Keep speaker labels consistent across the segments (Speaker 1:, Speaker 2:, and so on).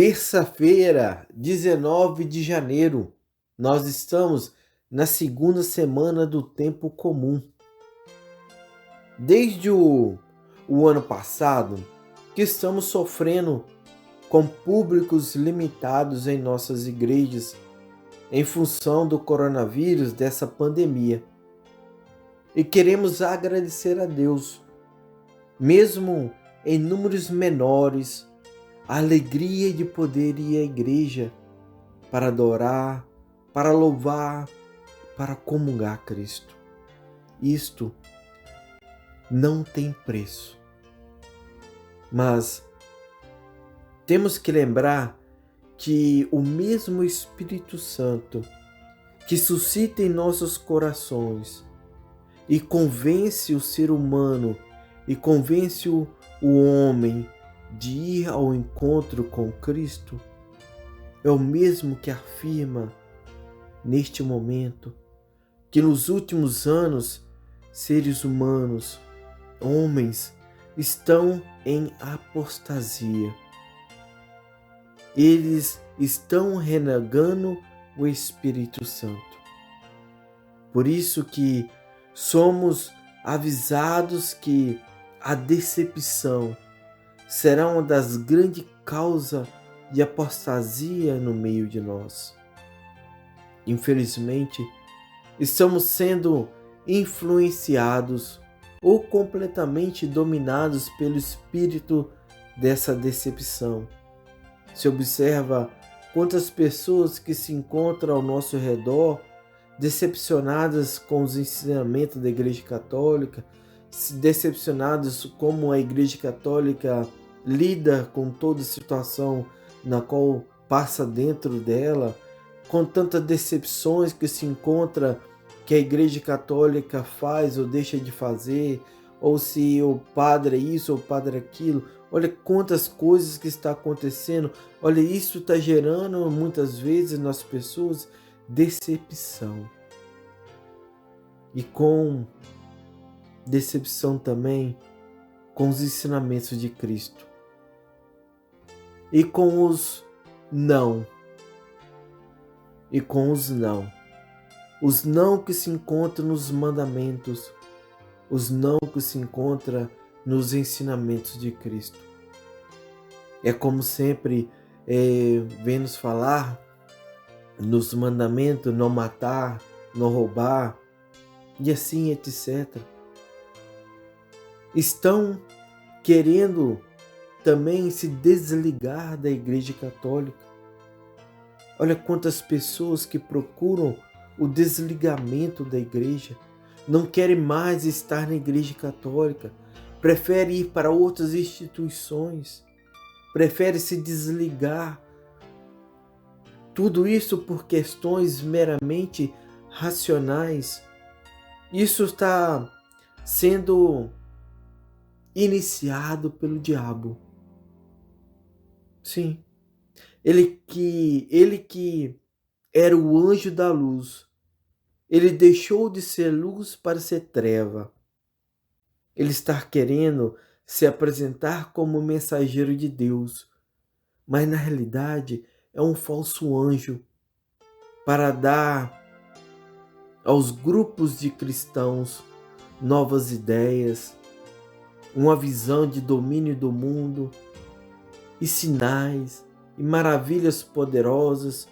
Speaker 1: Terça-feira, 19 de janeiro, nós estamos na segunda semana do tempo comum. Desde o ano passado, que estamos sofrendo com públicos limitados em nossas igrejas, em função do coronavírus, dessa pandemia. E queremos agradecer a Deus, mesmo em números menores, a alegria de poder ir à igreja para adorar, para louvar, para comungar a Cristo. Isto não tem preço. Mas temos que lembrar que o mesmo Espírito Santo que suscita em nossos corações e convence o ser humano e convence o homem de ir ao encontro com Cristo, é o mesmo que afirma neste momento que nos últimos anos seres humanos, homens, estão em apostasia. Eles estão renegando o Espírito Santo. Por isso que somos avisados que a decepção será uma das grandes causas de apostasia no meio de nós. Infelizmente, estamos sendo influenciados ou completamente dominados pelo espírito dessa decepção. Se observa quantas pessoas que se encontram ao nosso redor decepcionadas com os ensinamentos da Igreja Católica, decepcionadas como a Igreja Católica lida com toda a situação na qual passa dentro dela, com tantas decepções que se encontra que a Igreja Católica faz ou deixa de fazer, ou se o padre é isso ou o padre é aquilo. Olha quantas coisas que está acontecendo. Olha, isso está gerando muitas vezes nas pessoas decepção. E com decepção também com os ensinamentos de Cristo. E com os não. E com os não. Os não que se encontram nos mandamentos. Os não que se encontram nos ensinamentos de Cristo. É como sempre vemos falar nos mandamentos: não matar, não roubar, e assim etc. Estão querendo também se desligar da Igreja Católica. Olha quantas pessoas que procuram o desligamento da igreja, não querem mais estar na Igreja Católica, preferem ir para outras instituições, preferem se desligar. Tudo isso por questões meramente racionais. Isso está sendo iniciado pelo diabo. Sim, ele que era o anjo da luz, ele deixou de ser luz para ser treva. Ele está querendo se apresentar como mensageiro de Deus, mas na realidade é um falso anjo para dar aos grupos de cristãos novas ideias, uma visão de domínio do mundo e sinais e maravilhas poderosas,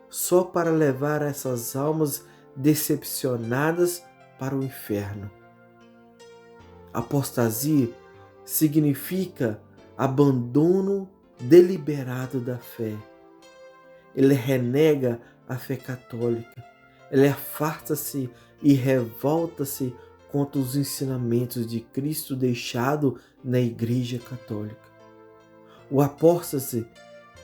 Speaker 1: só para levar essas almas decepcionadas para o inferno. Apostasia significa abandono deliberado da fé. Ele renega a fé católica. Ele afasta-se e revolta-se contra os ensinamentos de Cristo deixado na Igreja Católica. O apóstase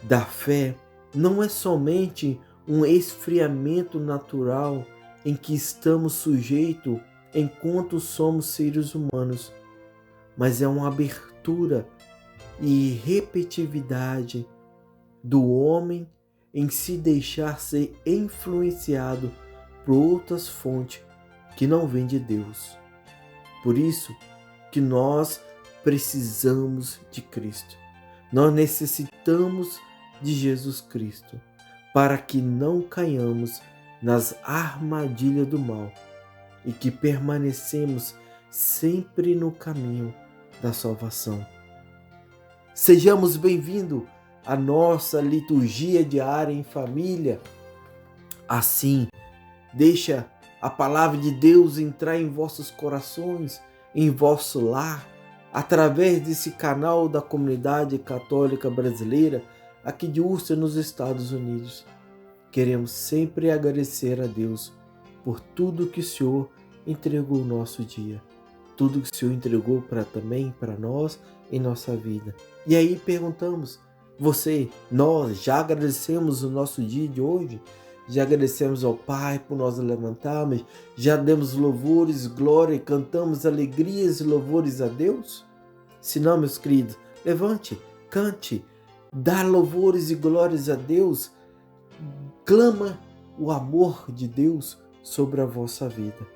Speaker 1: da fé não é somente um esfriamento natural em que estamos sujeitos enquanto somos seres humanos, mas é uma abertura e repetitividade do homem em se deixar ser influenciado por outras fontes que não vêm de Deus. Por isso que nós precisamos de Cristo. Nós necessitamos de Jesus Cristo, para que não caiamos nas armadilhas do mal e que permanecemos sempre no caminho da salvação. Sejamos bem-vindos à nossa liturgia diária em família. Assim, deixa a palavra de Deus entrar em vossos corações, em vosso lar, através desse canal da Comunidade Católica Brasileira, aqui de Worcester, nos Estados Unidos. Queremos sempre agradecer a Deus por tudo que o Senhor entregou no nosso dia, tudo que o Senhor entregou também para nós em nossa vida. E aí perguntamos, nós já agradecemos o nosso dia de hoje? Já agradecemos ao Pai por nós levantarmos? Já demos louvores, glória, cantamos alegrias e louvores a Deus? Se não, meus queridos, levante, cante, dá louvores e glórias a Deus, clama o amor de Deus sobre a vossa vida.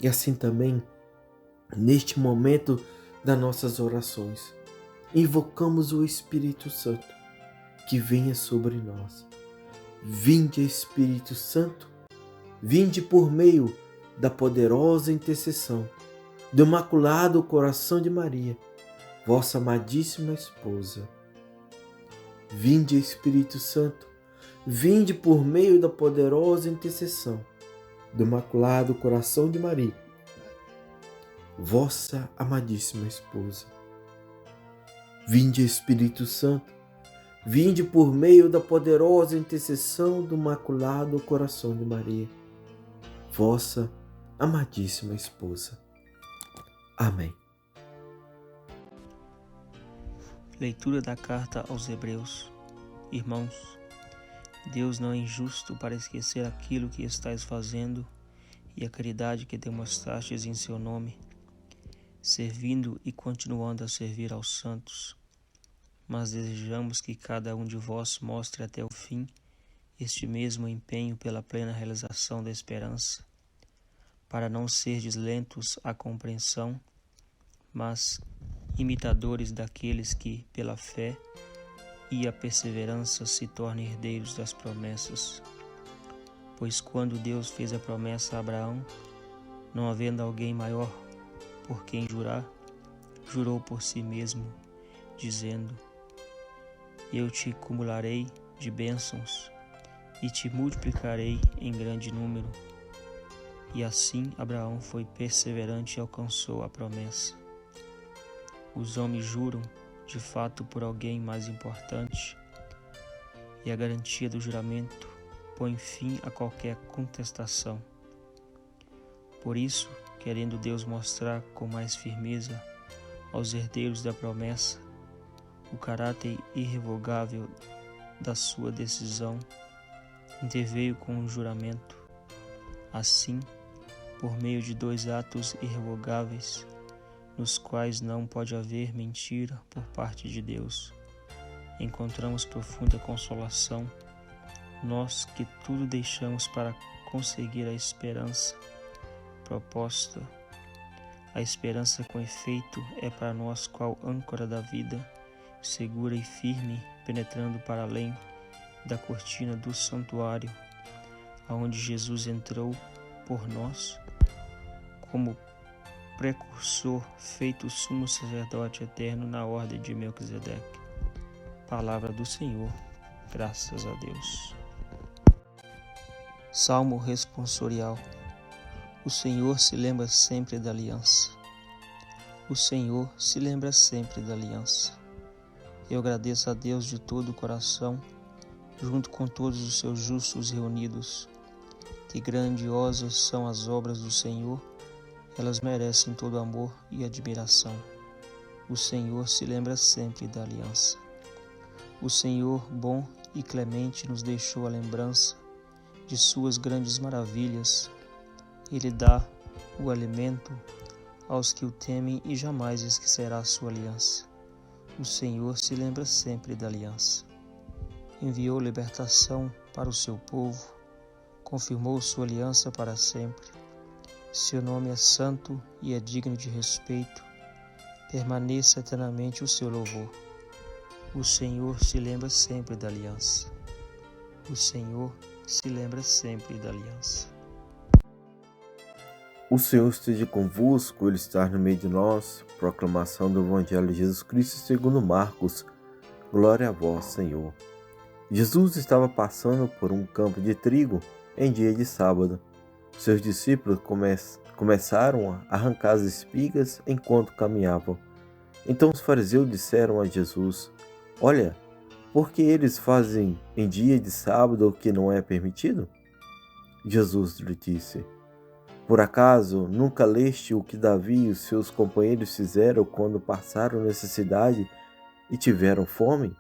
Speaker 1: E assim também, neste momento das nossas orações, invocamos o Espírito Santo que venha sobre nós. Vinde, Espírito Santo, vinde por meio da poderosa intercessão do Imaculado Coração de Maria, vossa amadíssima esposa. Vinde, Espírito Santo, vinde por meio da poderosa intercessão do Imaculado Coração de Maria, vossa amadíssima esposa. Vinde, Espírito Santo, vinde por meio da poderosa intercessão do Imaculado Coração de Maria, vossa amadíssima esposa. Amém.
Speaker 2: Leitura da carta aos Hebreus. Irmãos, Deus não é injusto para esquecer aquilo que estáis fazendo e a caridade que demonstrastes em seu nome, servindo e continuando a servir aos santos. Mas desejamos que cada um de vós mostre até o fim este mesmo empenho pela plena realização da esperança, para não serdes lentos à compreensão, mas imitadores daqueles que, pela fé e a perseverança, se tornam herdeiros das promessas. Pois quando Deus fez a promessa a Abraão, não havendo alguém maior por quem jurar, jurou por si mesmo, dizendo: Eu te cumularei de bênçãos e te multiplicarei em grande número. E assim Abraão foi perseverante e alcançou a promessa. Os homens juram, de fato, por alguém mais importante, e a garantia do juramento põe fim a qualquer contestação. Por isso, querendo Deus mostrar com mais firmeza aos herdeiros da promessa o caráter irrevogável da sua decisão, interveio com o juramento. Assim, por meio de 2 atos irrevogáveis, nos quais não pode haver mentira por parte de Deus, encontramos profunda consolação, nós que tudo deixamos para conseguir a esperança proposta. A esperança, com efeito, é para nós qual âncora da vida, segura e firme, penetrando para além da cortina do santuário, aonde Jesus entrou por nós, como precursor, feito sumo sacerdote eterno na ordem de Melquisedeque. Palavra do Senhor, graças a Deus. Salmo responsorial. O Senhor se lembra sempre da aliança. O Senhor se lembra sempre da aliança. Eu agradeço a Deus de todo o coração, junto com todos os seus justos reunidos. Que grandiosas são as obras do Senhor, elas merecem todo amor e admiração. O Senhor se lembra sempre da aliança. O Senhor, bom e clemente, nos deixou a lembrança de suas grandes maravilhas. Ele dá o alimento aos que o temem e jamais esquecerá sua aliança. O Senhor se lembra sempre da aliança. Enviou libertação para o seu povo, confirmou sua aliança para sempre. Seu nome é santo e é digno de respeito. Permaneça eternamente o seu louvor. O Senhor se lembra sempre da aliança. O Senhor se lembra sempre da aliança.
Speaker 1: O Senhor esteja convosco, Ele está no meio de nós. Proclamação do Evangelho de Jesus Cristo segundo Marcos. Glória a vós, Senhor. Jesus estava passando por um campo de trigo em dia de sábado. Seus discípulos começaram a arrancar as espigas enquanto caminhavam. Então os fariseus disseram a Jesus: Olha, por que eles fazem em dia de sábado o que não é permitido? Jesus lhe disse: Por acaso nunca leste o que Davi e os seus companheiros fizeram quando passaram necessidade e tiveram fome?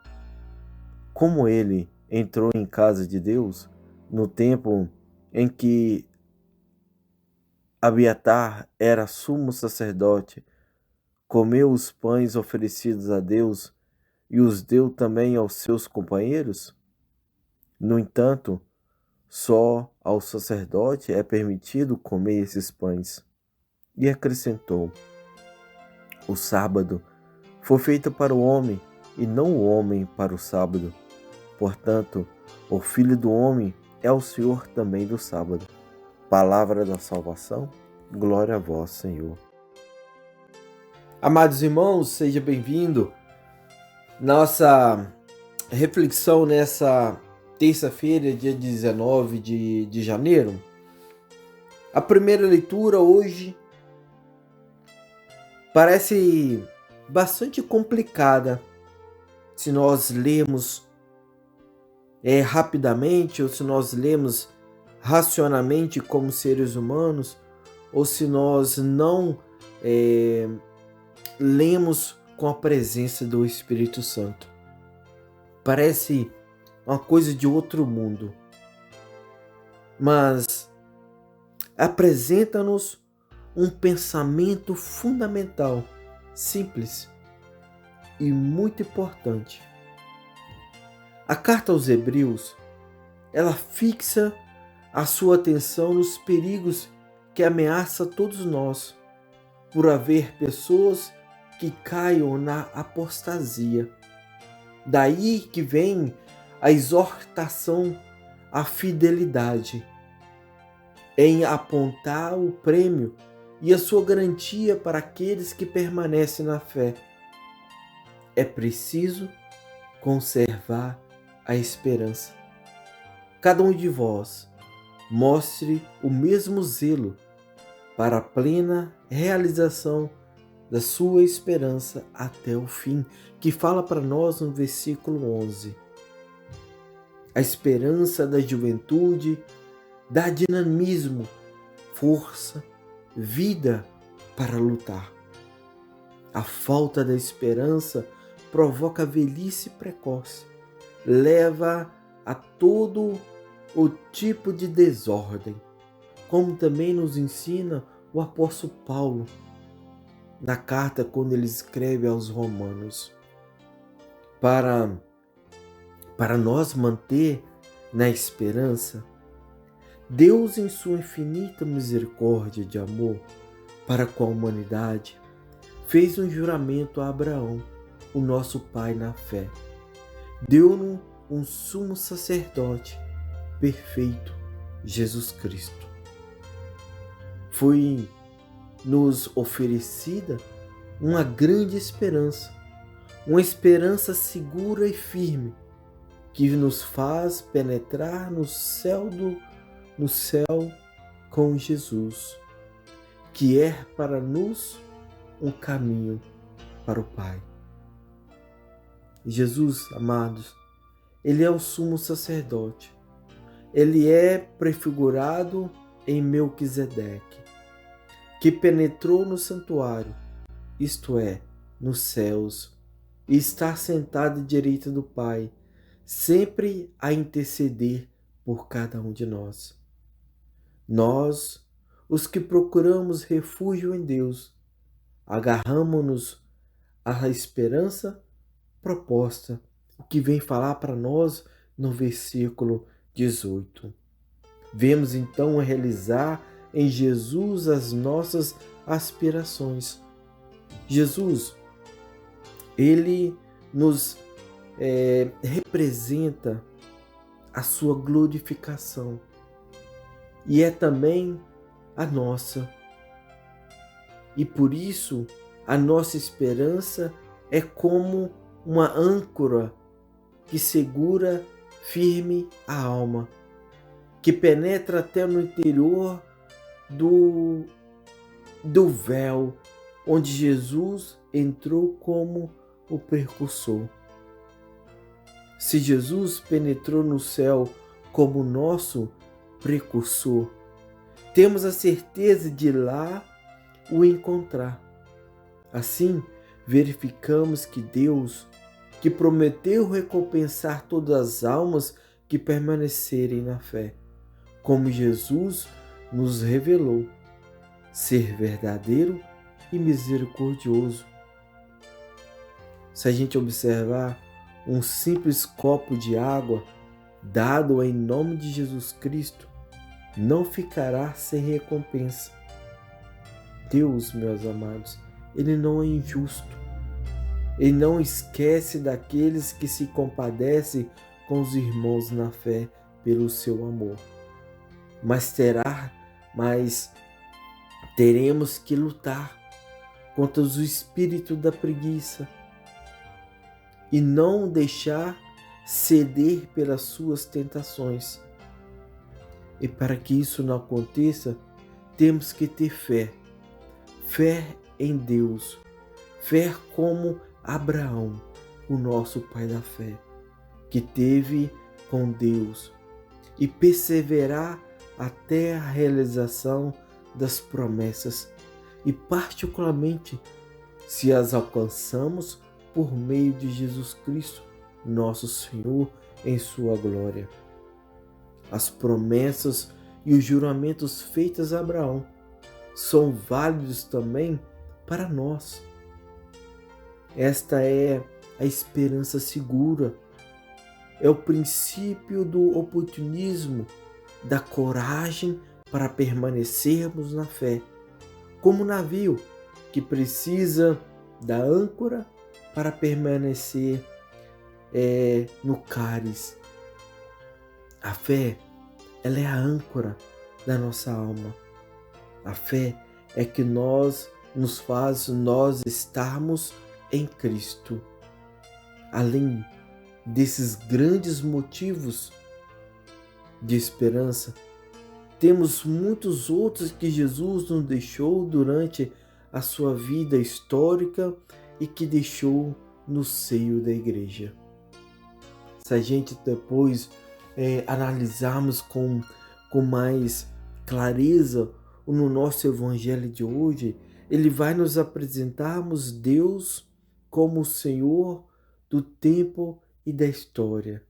Speaker 1: Como ele entrou em casa de Deus no tempo em que Abiatar era sumo sacerdote, comeu os pães oferecidos a Deus e os deu também aos seus companheiros? No entanto, só ao sacerdote é permitido comer esses pães. E acrescentou: O sábado foi feito para o homem e não o homem para o sábado. Portanto, o Filho do Homem é o Senhor também do sábado. Palavra da salvação, glória a vós, Senhor. Amados irmãos, seja bem-vindo. Nossa reflexão nessa terça-feira, dia 19 de janeiro. A primeira leitura hoje parece bastante complicada se nós lermos rapidamente, ou se nós lemos racionalmente como seres humanos, ou se nós não lemos com a presença do Espírito Santo. Parece uma coisa de outro mundo, mas apresenta-nos um pensamento fundamental, simples e muito importante. A carta aos Hebreus, ela fixa a sua atenção nos perigos que ameaçam todos nós, por haver pessoas que caiam na apostasia. Daí que vem a exortação à fidelidade, em apontar o prêmio e a sua garantia para aqueles que permanecem na fé. É preciso conservar a esperança. Cada um de vós mostre o mesmo zelo para a plena realização da sua esperança até o fim, que fala para nós no versículo 11. A esperança da juventude dá dinamismo, força, vida para lutar. A falta da esperança provoca velhice precoce, leva a todo o tipo de desordem, como também nos ensina o apóstolo Paulo na carta quando ele escreve aos Romanos. Para nós manter na esperança, Deus, em sua infinita misericórdia de amor para com a humanidade, fez um juramento a Abraão, o nosso pai na fé. Deu-nos um sumo sacerdote perfeito, Jesus Cristo. Foi-nos oferecida uma grande esperança, uma esperança segura e firme, que nos faz penetrar no céu com Jesus, que é para nós um caminho para o Pai. Jesus, amados, Ele é o sumo sacerdote. Ele é prefigurado em Melquisedeque, que penetrou no santuário, isto é, nos céus, e está sentado à direita do Pai, sempre a interceder por cada um de nós. Nós, os que procuramos refúgio em Deus, agarramo-nos à esperança proposta, o que vem falar para nós no versículo 18. Vemos então realizar em Jesus as nossas aspirações. Jesus, Ele nos representa a sua glorificação e é também a nossa. E por isso a nossa esperança é como uma âncora que segura firme a alma, que penetra até no interior do véu, onde Jesus entrou como o precursor. Se Jesus penetrou no céu como nosso precursor, temos a certeza de lá o encontrar. Assim, verificamos que Deus, que prometeu recompensar todas as almas que permanecerem na fé, como Jesus nos revelou, ser verdadeiro e misericordioso. Se a gente observar um simples copo de água dado em nome de Jesus Cristo, não ficará sem recompensa. Deus, meus amados, Ele não é injusto. Ele não esquece daqueles que se compadecem com os irmãos na fé pelo seu amor. Mas teremos que lutar contra o espírito da preguiça e não deixar ceder pelas suas tentações. E para que isso não aconteça, temos que ter fé. Fé em Deus. Fé como Abraão, o nosso pai da fé, que teve com Deus e perseverar até a realização das promessas e particularmente se as alcançamos por meio de Jesus Cristo, nosso Senhor, em sua glória. As promessas e os juramentos feitos a Abraão são válidos também para nós. Esta é a esperança segura, é o princípio do oportunismo, da coragem para permanecermos na fé, como o navio que precisa da âncora para permanecer no cálice. A fé, ela é a âncora da nossa alma. A fé é que nos faz nós estarmos em Cristo. Além desses grandes motivos de esperança, temos muitos outros que Jesus nos deixou durante a sua vida histórica e que deixou no seio da igreja. Se a gente depois analisarmos com mais clareza no nosso evangelho de hoje, ele vai nos apresentarmos Deus como o Senhor do tempo e da história.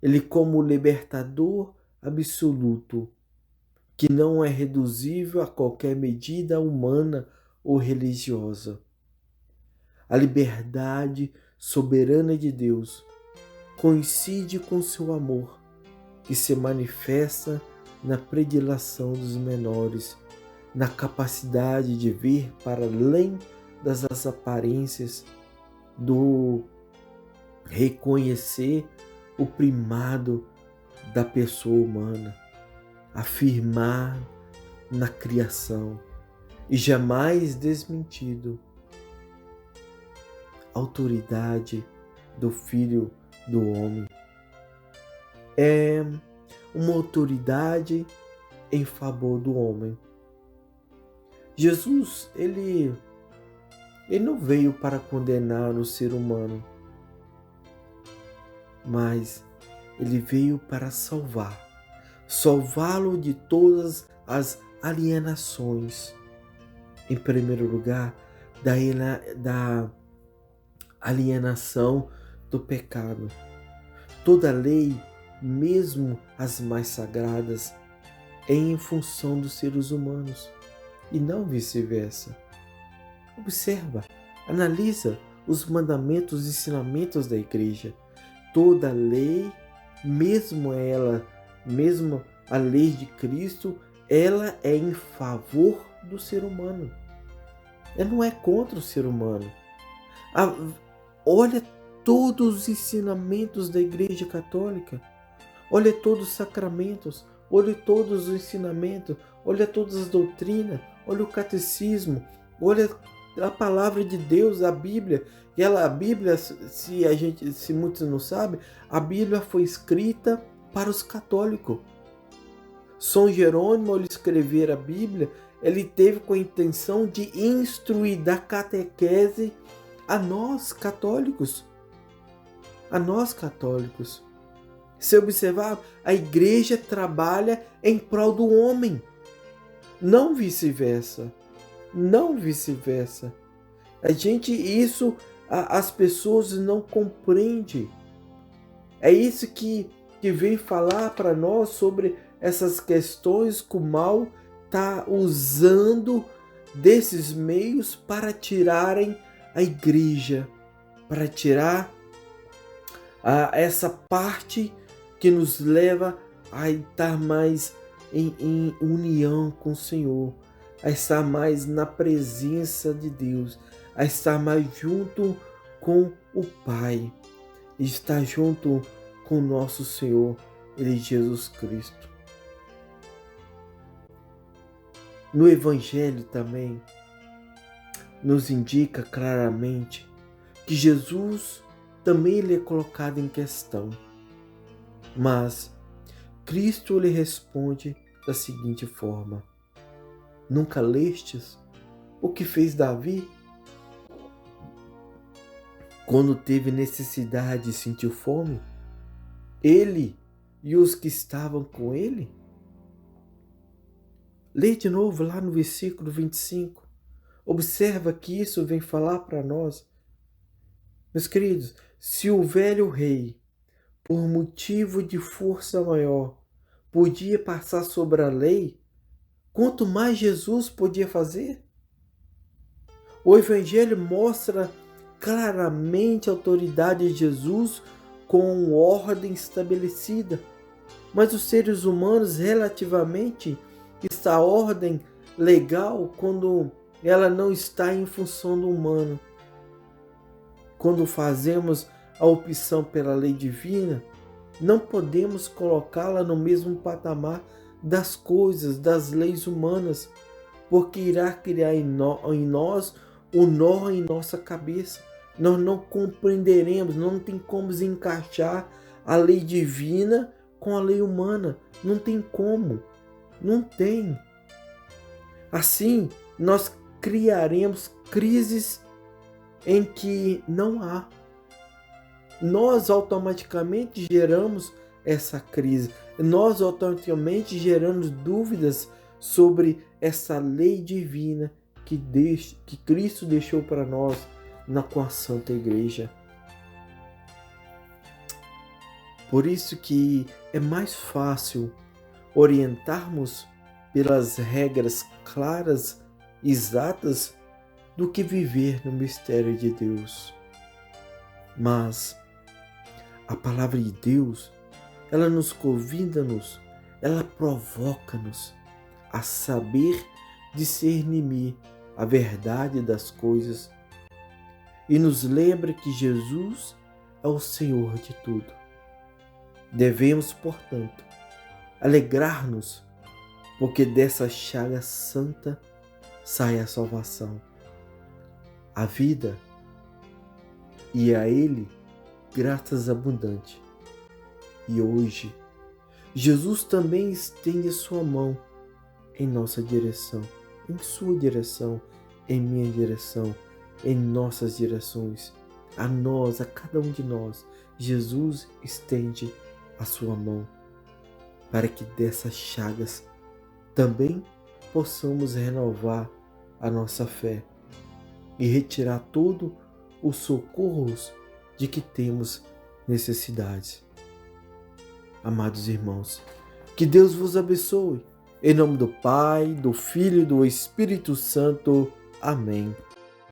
Speaker 1: Ele como o libertador absoluto, que não é reduzível a qualquer medida humana ou religiosa. A liberdade soberana de Deus coincide com seu amor, que se manifesta na predileção dos menores, na capacidade de ver para além das aparências, do reconhecer o primado da pessoa humana, afirmar na criação e jamais desmentido. Autoridade do Filho do Homem é uma autoridade em favor do homem. Jesus, ele não veio para condenar o ser humano, mas ele veio para salvá-lo de todas as alienações. Em primeiro lugar, da alienação do pecado. Toda lei, mesmo as mais sagradas, é em função dos seres humanos e não vice-versa. Observa, analisa os mandamentos e ensinamentos da igreja. Toda lei, mesmo a lei de Cristo, ela é em favor do ser humano. Ela não é contra o ser humano. Olha todos os ensinamentos da Igreja Católica. Olha todos os sacramentos, olha todos os ensinamentos, olha todas as doutrinas, olha o catecismo, olha a palavra de Deus, a Bíblia. E a Bíblia, se muitos não sabem, a Bíblia foi escrita para os católicos. São Jerônimo, ao escrever a Bíblia, ele teve com a intenção de instruir, dar catequese a nós católicos. A nós católicos. Se observar, a igreja trabalha em prol do homem, não vice-versa. Não vice-versa. As pessoas não compreendem. É isso que vem falar para nós sobre essas questões que o mal está usando desses meios para tirarem a igreja, para tirar essa parte que nos leva a estar mais em união com o Senhor, a estar mais na presença de Deus, a estar mais junto com o Pai, estar junto com o nosso Senhor, Ele Jesus Cristo. No Evangelho também nos indica claramente que Jesus também ele é colocado em questão, mas Cristo lhe responde da seguinte forma: nunca lestes o que fez Davi? Quando teve necessidade e sentiu fome, ele e os que estavam com ele? Lê de novo lá no versículo 25. Observa que isso vem falar para nós. Meus queridos, se o velho rei, por motivo de força maior, podia passar sobre a lei, quanto mais Jesus podia fazer? O Evangelho mostra claramente a autoridade de Jesus com ordem estabelecida, mas os seres humanos, relativamente, essa ordem legal quando ela não está em função do humano. Quando fazemos a opção pela lei divina, não podemos colocá-la no mesmo patamar das coisas, das leis humanas, porque irá criar em nós um nó em nossa cabeça. Nós não compreenderemos, não tem como encaixar a lei divina com a lei humana. Não tem como. Não tem. Assim, nós criaremos crises em que não há. Nós automaticamente geramos essa crise. Nós automaticamente geramos dúvidas sobre essa lei divina que Cristo deixou para nós com a Santa Igreja. Por isso que é mais fácil orientarmos pelas regras claras, exatas, do que viver no mistério de Deus. Mas a palavra de Deus, ela nos convida-nos, ela provoca-nos a saber discernir a verdade das coisas e nos lembra que Jesus é o Senhor de tudo. Devemos, portanto, alegrar-nos, porque dessa chaga santa sai a salvação, a vida, e a Ele graças abundantes. E hoje, Jesus também estende a sua mão em nossa direção, em sua direção, em minha direção, em nossas direções. A nós, a cada um de nós, Jesus estende a sua mão para que dessas chagas também possamos renovar a nossa fé e retirar todo os socorros de que temos necessidades. Amados irmãos, que Deus vos abençoe. Em nome do Pai, do Filho e do Espírito Santo. Amém.